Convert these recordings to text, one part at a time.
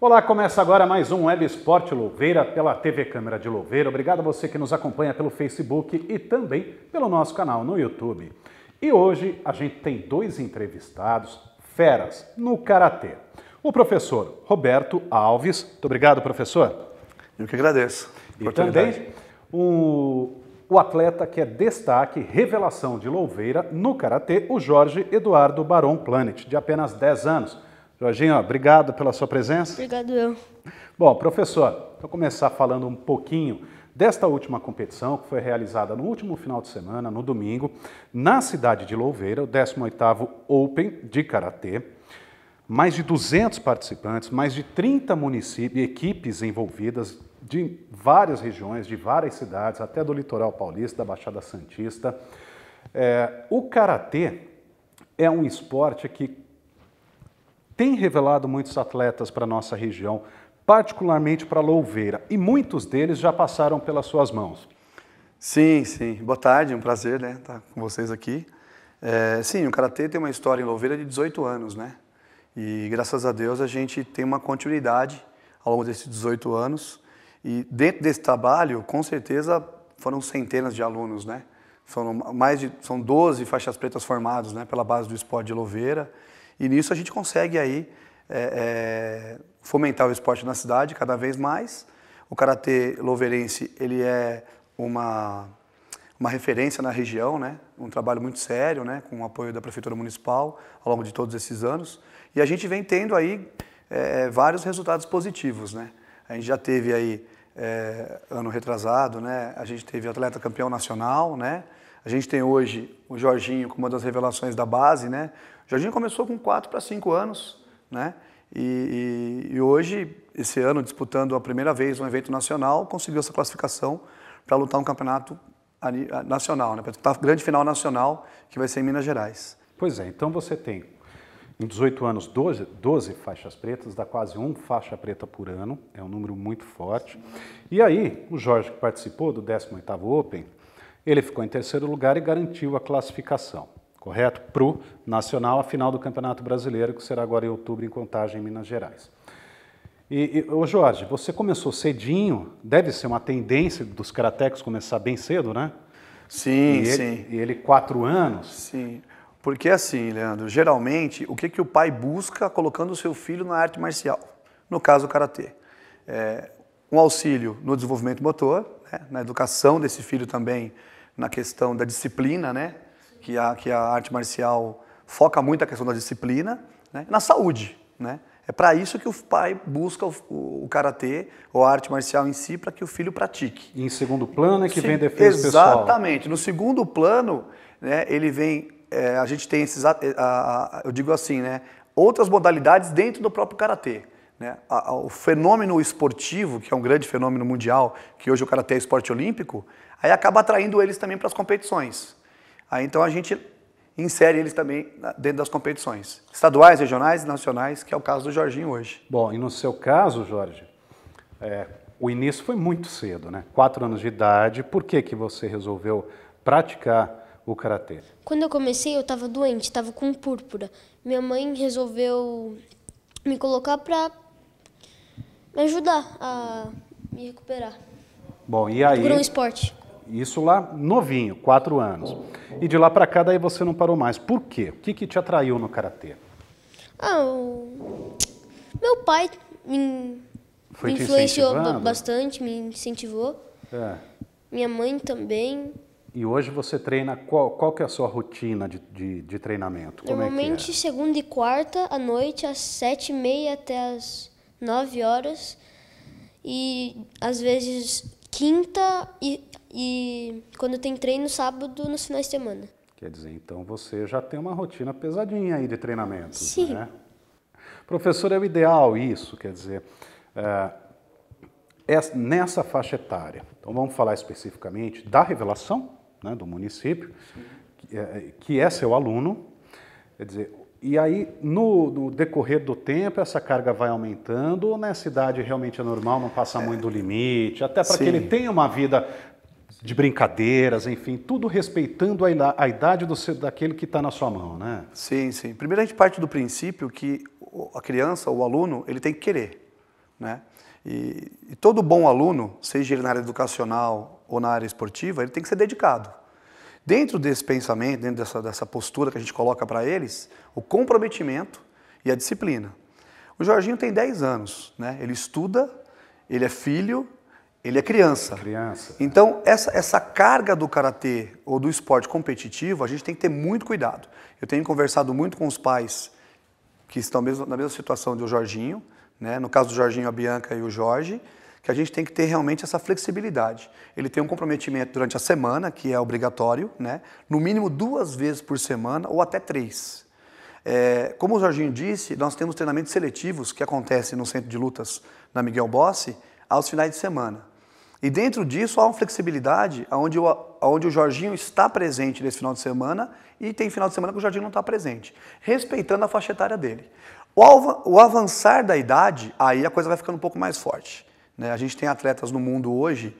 Olá, começa agora mais um Web Esporte Louveira pela TV Câmara de Louveira. Obrigado a você que nos acompanha pelo Facebook e também pelo nosso canal no YouTube. E hoje a gente tem dois entrevistados, feras, no Karatê. O professor Roberto Alves. Muito obrigado, professor. Eu que agradeço. E também o atleta que é destaque, revelação de Louveira no Karatê, o Jorge Eduardo Baron Planet, de apenas 10 anos. Jorginho, obrigado pela sua presença. Obrigado eu. Bom, professor, vou começar falando um pouquinho desta última competição que foi realizada no último final de semana, no domingo, na cidade de Louveira, o 18º Open de Karatê. Mais de 200 participantes, mais de 30 municípios e equipes envolvidas de várias regiões, de várias cidades, até do litoral paulista, da Baixada Santista. O Karatê é um esporte que tem revelado muitos atletas para a nossa região, particularmente para Louveira, e muitos deles já passaram pelas suas mãos. Sim, sim. Boa tarde, é um prazer, né, estar com vocês aqui. Sim, o Karatê tem uma história em Louveira de 18 anos, né? E graças a Deus a gente tem uma continuidade ao longo desses 18 anos. E dentro desse trabalho, com certeza, foram centenas de alunos, né? São 12 faixas pretas formados, né, pela base do esporte de Louveira. E nisso a gente consegue aí fomentar o esporte na cidade cada vez mais. O Karatê louveirense, ele é uma referência na região, né? Um trabalho muito sério, né? Com o apoio da Prefeitura Municipal ao longo de todos esses anos. E a gente vem tendo aí vários resultados positivos, né? A gente já teve aí, ano retrasado, né? A gente teve atleta campeão nacional, né? A gente tem hoje o Jorginho como uma das revelações da base, né? O Jorginho começou com 4 para 5 anos, né? E hoje, esse ano, disputando a primeira vez um evento nacional, conseguiu essa classificação para lutar um campeonato nacional, né? Para disputar a grande final nacional, que vai ser em Minas Gerais. Pois é, então você tem, em 18 anos, 12 faixas pretas, dá quase um faixa preta por ano, é um número muito forte. E aí, o Jorge, que participou do 18º Open, ele ficou em terceiro lugar e garantiu a classificação, correto? Para o Nacional, a final do Campeonato Brasileiro, que será agora em outubro, em Contagem, em Minas Gerais. Ô Jorge, você começou cedinho, deve ser uma tendência dos karatecos começar bem cedo, né? Sim, sim. E ele 4 anos? Sim, porque assim, Leandro, geralmente, o que o pai busca colocando o seu filho na arte marcial? No caso, o karatê. Um auxílio no desenvolvimento motor, né? Na educação desse filho também, na questão da disciplina, né? Que a arte marcial foca muito a questão da disciplina, né? Na saúde, né? É para isso que o pai busca o karatê ou a arte marcial em si, para que o filho pratique. E em segundo plano é que vem defesa pessoal. Exatamente. No segundo plano, né, ele vem, a gente tem esses, eu digo assim, né, outras modalidades dentro do próprio karatê. Né? O fenômeno esportivo, que é um grande fenômeno mundial, que hoje o karatê é esporte olímpico, aí acaba atraindo eles também para as competições. Aí então a gente insere eles também dentro das competições, estaduais, regionais e nacionais, que é o caso do Jorginho hoje. Bom, e no seu caso, Jorge, o início foi muito cedo, né? 4 anos de idade. Por que você resolveu praticar o karatê? Quando eu comecei, eu estava doente, estava com púrpura. Minha mãe resolveu me colocar para me ajudar a me recuperar. Bom, e aí? Por um esporte. Isso lá novinho, 4 anos. E de lá para cá, daí você não parou mais. Por quê? O que te atraiu no karatê? Meu pai me influenciou bastante, me incentivou. Minha mãe também. E hoje você treina, qual que é a sua rotina de treinamento? Normalmente segunda e quarta à noite, às 7h30 até às 9 horas. E às vezes quinta e quando tem treino, sábado, nos finais de semana. Quer dizer, então você já tem uma rotina pesadinha aí de treinamento. Sim. Né? Professor, é o ideal isso, quer dizer, nessa faixa etária. Então vamos falar especificamente da revelação, né, do município, que é seu aluno, quer dizer, e aí no decorrer do tempo essa carga vai aumentando ou nessa idade realmente é normal, não passa muito do limite, até para que ele tenha uma vida de brincadeiras, enfim, tudo respeitando a idade daquele que está na sua mão, né? Sim, sim. Primeiro a gente parte do princípio que a criança, o aluno, ele tem que querer. né? E todo bom aluno, seja ele na área educacional ou na área esportiva, ele tem que ser dedicado. Dentro desse pensamento, dentro dessa postura que a gente coloca para eles, o comprometimento e a disciplina. O Jorginho tem 10 anos, né? Ele estuda, ele é filho, ele é criança. Então, essa carga do karatê ou do esporte competitivo, a gente tem que ter muito cuidado. Eu tenho conversado muito com os pais que estão na mesma situação do Jorginho, né? No caso do Jorginho, a Bianca e o Jorge, que a gente tem que ter realmente essa flexibilidade. Ele tem um comprometimento durante a semana, que é obrigatório, né? No mínimo 2 vezes por semana ou até 3. Como o Jorginho disse, nós temos treinamentos seletivos que acontecem no Centro de Lutas na Miguel Bossi aos finais de semana. E dentro disso há uma flexibilidade onde o Jorginho está presente nesse final de semana e tem final de semana que o Jorginho não está presente, respeitando a faixa etária dele. O avançar da idade, aí a coisa vai ficando um pouco mais forte, né? A gente tem atletas no mundo hoje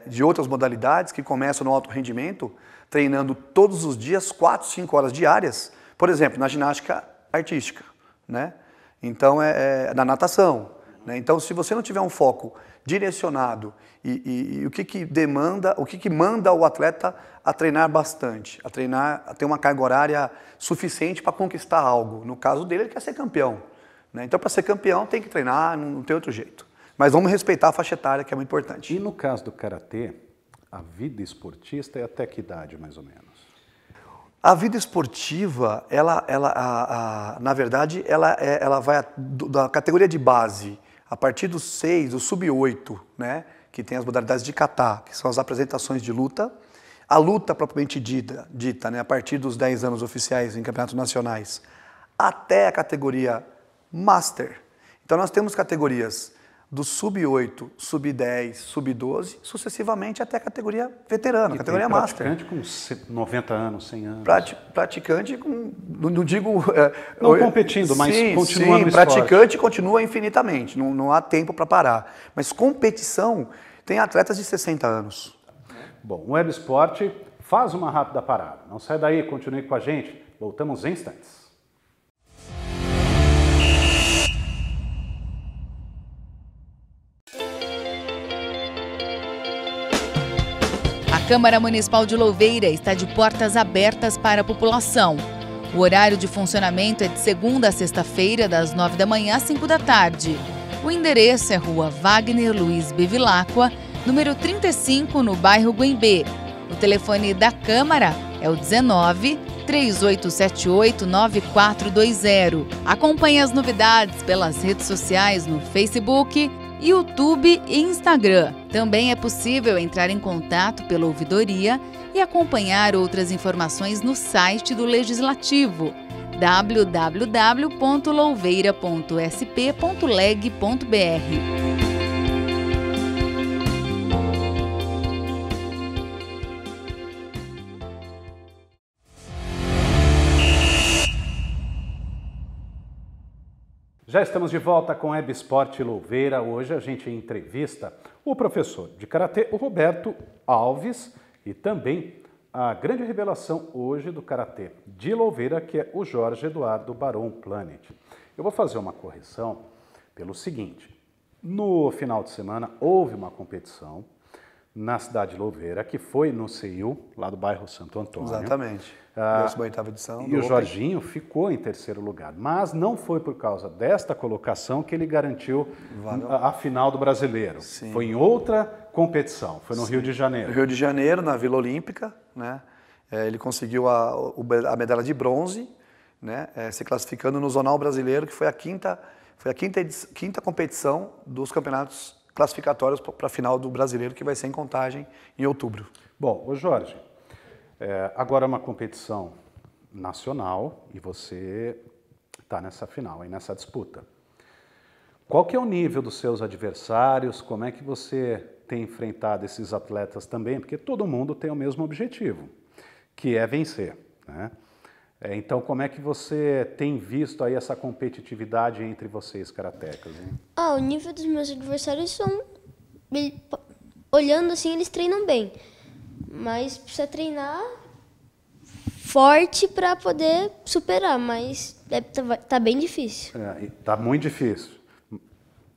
de outras modalidades que começam no alto rendimento, treinando todos os dias, 4, 5 horas diárias, por exemplo, na ginástica artística, né? Então, na natação, né? Então, se você não tiver um foco direcionado e o que manda o atleta a treinar bastante, a ter uma carga horária suficiente para conquistar algo. No caso dele, ele quer ser campeão, né? Então, para ser campeão, tem que treinar, não tem outro jeito. Mas vamos respeitar a faixa etária, que é muito importante. E no caso do karatê, a vida esportista é até que idade, mais ou menos? A vida esportiva, na verdade, ela vai da categoria de base, a partir dos 6, do sub-8, né, que tem as modalidades de kata, que são as apresentações de luta, a luta propriamente dita, né, a partir dos 10 anos oficiais em campeonatos nacionais, até a categoria Master. Então nós temos categorias do sub-8, sub-10, sub-12, sucessivamente até a categoria veterana, a categoria Master. Praticante com 90 anos, 100 anos. Praticante com, não digo... Não competindo, mas continuando no esporte. Praticante continua infinitamente, não há tempo para parar. Mas competição tem atletas de 60 anos. Bom, o Web Esporte faz uma rápida parada. Não sai daí, continue com a gente. Voltamos em instantes. A Câmara Municipal de Louveira está de portas abertas para a população. O horário de funcionamento é de segunda a sexta-feira, das 9 da manhã às 5 da tarde. O endereço é Rua Wagner Luiz Bevilacqua, número 35, no bairro Guembê. O telefone da Câmara é o 19 3878 9420. Acompanhe as novidades pelas redes sociais no Facebook, YouTube e Instagram. Também é possível entrar em contato pela ouvidoria e acompanhar outras informações no site do Legislativo www.louveira.sp.leg.br. Já estamos de volta com Web Esporte Louveira. Hoje a gente entrevista o professor de karatê, o Roberto Alves, e também a grande revelação hoje do karatê de Louveira, que é o Jorge Eduardo Baron Planet. Eu vou fazer uma correção pelo seguinte: no final de semana houve uma competição na cidade de Louveira, que foi no CEIU, lá do bairro Santo Antônio. Exatamente. 18ª edição. E o Jorginho ficou em terceiro lugar, mas não foi por causa desta colocação que ele garantiu a final do Brasileiro. Sim. Foi em outra competição, foi no Rio de Janeiro. No Rio de Janeiro, na Vila Olímpica, né? Ele conseguiu a medalha de bronze, né? Se classificando no Zonal Brasileiro, que foi a quinta competição dos campeonatos classificatórios para a final do Brasileiro, que vai ser em Contagem em outubro. Bom, ô Jorge, agora é uma competição nacional e você está nessa final, aí nessa disputa. Qual que é o nível dos seus adversários? Como é que você tem enfrentado esses atletas também? Porque todo mundo tem o mesmo objetivo, que é vencer, né? Então, como é que você tem visto aí essa competitividade entre vocês, karatecas, hein? O nível dos meus adversários são... Olhando assim, eles treinam bem. Mas precisa treinar forte para poder superar, mas tá bem difícil. Tá muito difícil.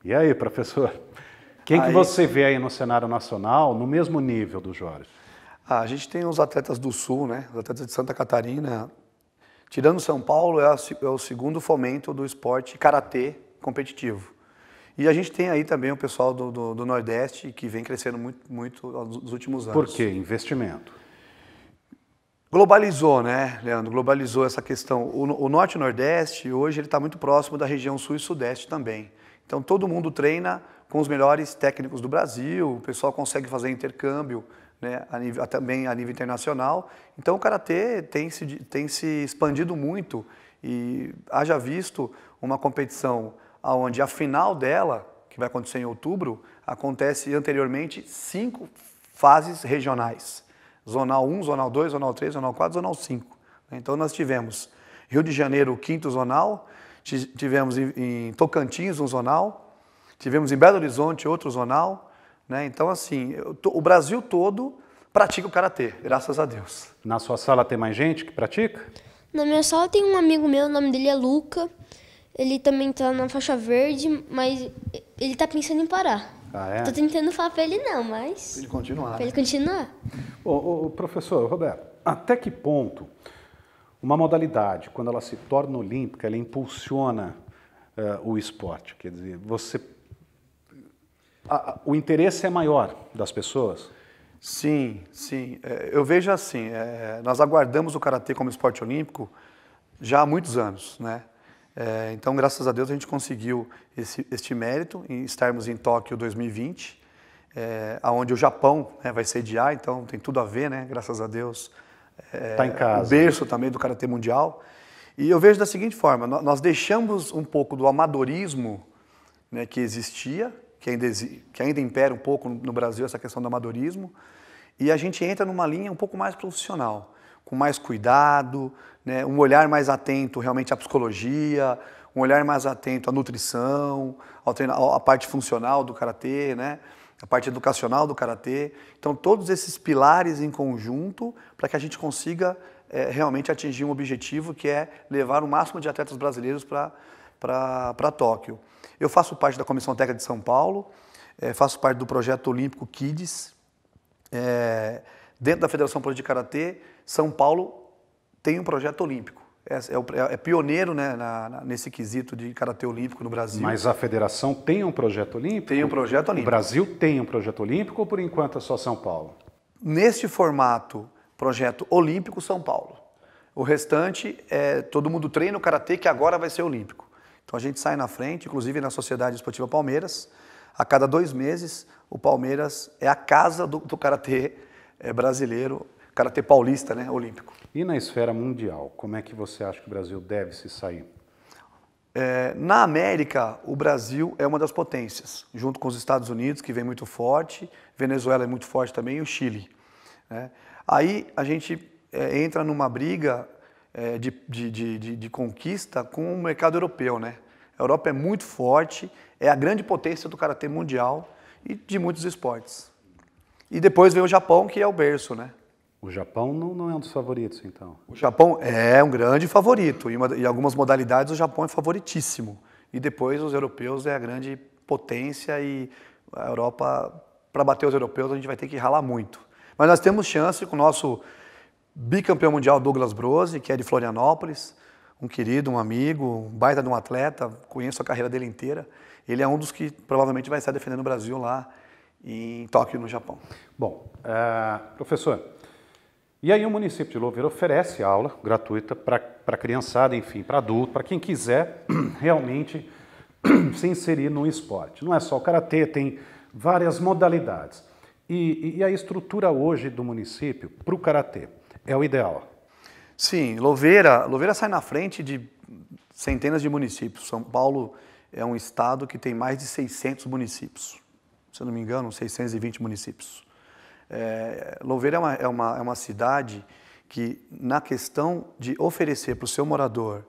E aí, professor? Quem que você vê aí no cenário nacional, no mesmo nível do Jorge? A gente tem os atletas do Sul, né? Os atletas de Santa Catarina. Tirando São Paulo, é o segundo fomento do esporte karatê competitivo. E a gente tem aí também o pessoal do Nordeste, que vem crescendo muito nos últimos anos. Por quê? Investimento. Globalizou, né, Leandro? Globalizou essa questão. O Norte e o Nordeste, hoje, ele está muito próximo da região Sul e Sudeste também. Então, todo mundo treina com os melhores técnicos do Brasil, o pessoal consegue fazer intercâmbio, né, também a nível internacional. Então, o Karatê tem se expandido muito e haja visto uma competição onde a final dela, que vai acontecer em outubro, acontece anteriormente 5 fases regionais. Zonal 1, Zonal 2, Zonal 3, Zonal 4, Zonal 5. Então nós tivemos Rio de Janeiro, o 5º Zonal, tivemos em Tocantins um Zonal, tivemos em Belo Horizonte outro Zonal. Né? Então assim, o Brasil todo pratica o Karatê, graças a Deus. Na sua sala tem mais gente que pratica? Na minha sala tem um amigo meu, o nome dele é Luca. Ele também tá na faixa verde, mas ele tá pensando em parar. Ah, é? Tô tentando falar pra ele não, mas... Pra ele continuar. Pra ele continuar. Ô, professor, Roberto, até que ponto uma modalidade, quando ela se torna olímpica, ela impulsiona o esporte? Quer dizer, o interesse é maior das pessoas? Sim, sim. Eu vejo assim, nós aguardamos o Karatê como esporte olímpico já há muitos anos, né? Então, graças a Deus, a gente conseguiu este mérito em estarmos em Tóquio 2020, onde o Japão, né, vai sediar, então tem tudo a ver, né? Graças a Deus. Tá em casa. O berço também do Karatê Mundial. E eu vejo da seguinte forma, nós deixamos um pouco do amadorismo, né, que existia, que ainda impera um pouco no Brasil essa questão do amadorismo, e a gente entra numa linha um pouco mais profissional, com mais cuidado, né, um olhar mais atento realmente à psicologia, um olhar mais atento à nutrição, à parte funcional do Karatê, né, a parte educacional do Karatê. Então, todos esses pilares em conjunto para que a gente consiga realmente atingir um objetivo que é levar o máximo de atletas brasileiros para Tóquio. Eu faço parte da Comissão Técnica de São Paulo, faço parte do projeto Olímpico Kids. Dentro da Federação Paulista de Karatê, São Paulo tem um projeto olímpico. É pioneiro, né, nesse quesito de Karatê olímpico no Brasil. Mas a federação tem um projeto olímpico? Tem um projeto olímpico. O Brasil tem um projeto olímpico ou por enquanto é só São Paulo? Neste formato, projeto olímpico São Paulo. O restante, todo mundo treina o Karatê que agora vai ser olímpico. Então a gente sai na frente, inclusive na Sociedade Esportiva Palmeiras, a cada 2 meses o Palmeiras é a casa do Karatê brasileiro, Karatê paulista, né, olímpico. E na esfera mundial, como é que você acha que o Brasil deve se sair? Na América, o Brasil é uma das potências, junto com os Estados Unidos, que vem muito forte, Venezuela é muito forte também, e o Chile. Né? Aí a gente entra numa briga de conquista com o mercado europeu. Né? A Europa é muito forte, é a grande potência do Karatê mundial e de muitos esportes. E depois vem o Japão, que é o berço, né? O Japão não é um dos favoritos, então? O Japão é um grande favorito. Em algumas modalidades, o Japão é favoritíssimo. E depois, os europeus é a grande potência e a Europa, para bater os europeus, a gente vai ter que ralar muito. Mas nós temos chance com o nosso bicampeão mundial Douglas Brose, que é de Florianópolis, um querido, um amigo, um baita de um atleta, conheço a carreira dele inteira. Ele é um dos que provavelmente vai estar defendendo o Brasil lá em Tóquio, no Japão. Bom, professor, e aí o município de Louveira oferece aula gratuita para criançada, enfim, para adulto, para quem quiser realmente se inserir no esporte. Não é só o Karatê, tem várias modalidades. E a estrutura hoje do município para o Karatê é o ideal? Sim, Louveira sai na frente de centenas de municípios. São Paulo é um estado que tem mais de 600 municípios. Se eu não me engano, 620 municípios. Louveira é uma cidade que, na questão de oferecer para o seu morador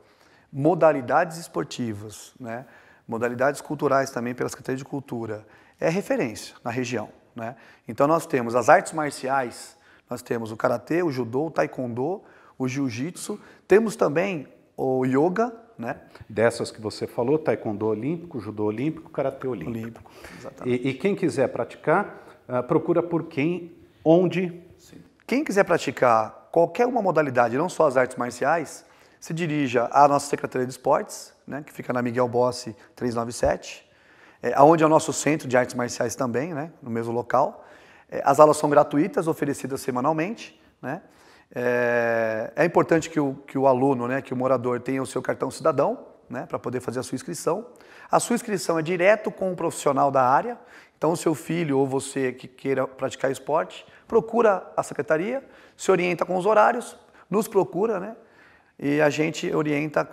modalidades esportivas, né, modalidades culturais também pela Secretaria de Cultura, é referência na região. Né? Então nós temos as artes marciais, nós temos o Karatê, o Judô, o Taekwondo, o Jiu-Jitsu, temos também ou yoga, né? Dessas que você falou, taekwondo olímpico, judô olímpico, karatê olímpico. Olímpico, exatamente. E quem quiser praticar, procura por quem, onde? Sim. Quem quiser praticar qualquer uma modalidade, não só as artes marciais, se dirija à nossa Secretaria de Esportes, né, que fica na Miguel Bossi 397, onde é o nosso centro de artes marciais também, né, no mesmo local. As aulas são gratuitas, oferecidas semanalmente, né? É importante que o aluno, né, que o morador tenha o seu cartão cidadão, né, para poder fazer a sua inscrição. A sua inscrição é direto com um profissional da área, então o seu filho ou você que queira praticar esporte, procura a secretaria, se orienta com os horários, nos procura, né, e a gente orienta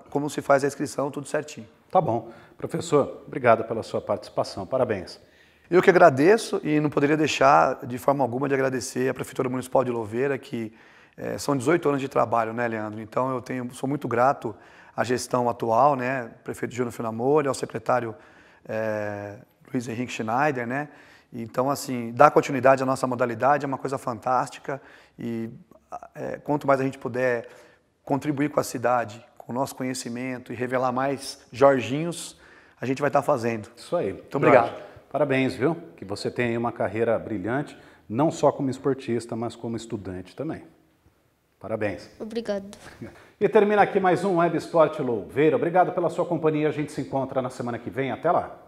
como se faz a inscrição, tudo certinho. Tá bom. Professor, obrigado pela sua participação. Parabéns. Eu que agradeço e não poderia deixar de forma alguma de agradecer a Prefeitura Municipal de Louveira, que são 18 anos de trabalho, né, Leandro? Então eu sou muito grato à gestão atual, né, prefeito Júnior Finamore, ao secretário Luiz Henrique Schneider, né? Então, assim, dar continuidade à nossa modalidade é uma coisa fantástica e quanto mais a gente puder contribuir com a cidade, com o nosso conhecimento e revelar mais Jorginhos, a gente vai estar fazendo. Isso aí. Muito obrigado. Jorge, parabéns, viu? Que você tenha aí uma carreira brilhante, não só como esportista, mas como estudante também. Parabéns. Obrigado. E termina aqui mais um Web Esporte Louveira. Obrigado pela sua companhia. A gente se encontra na semana que vem. Até lá.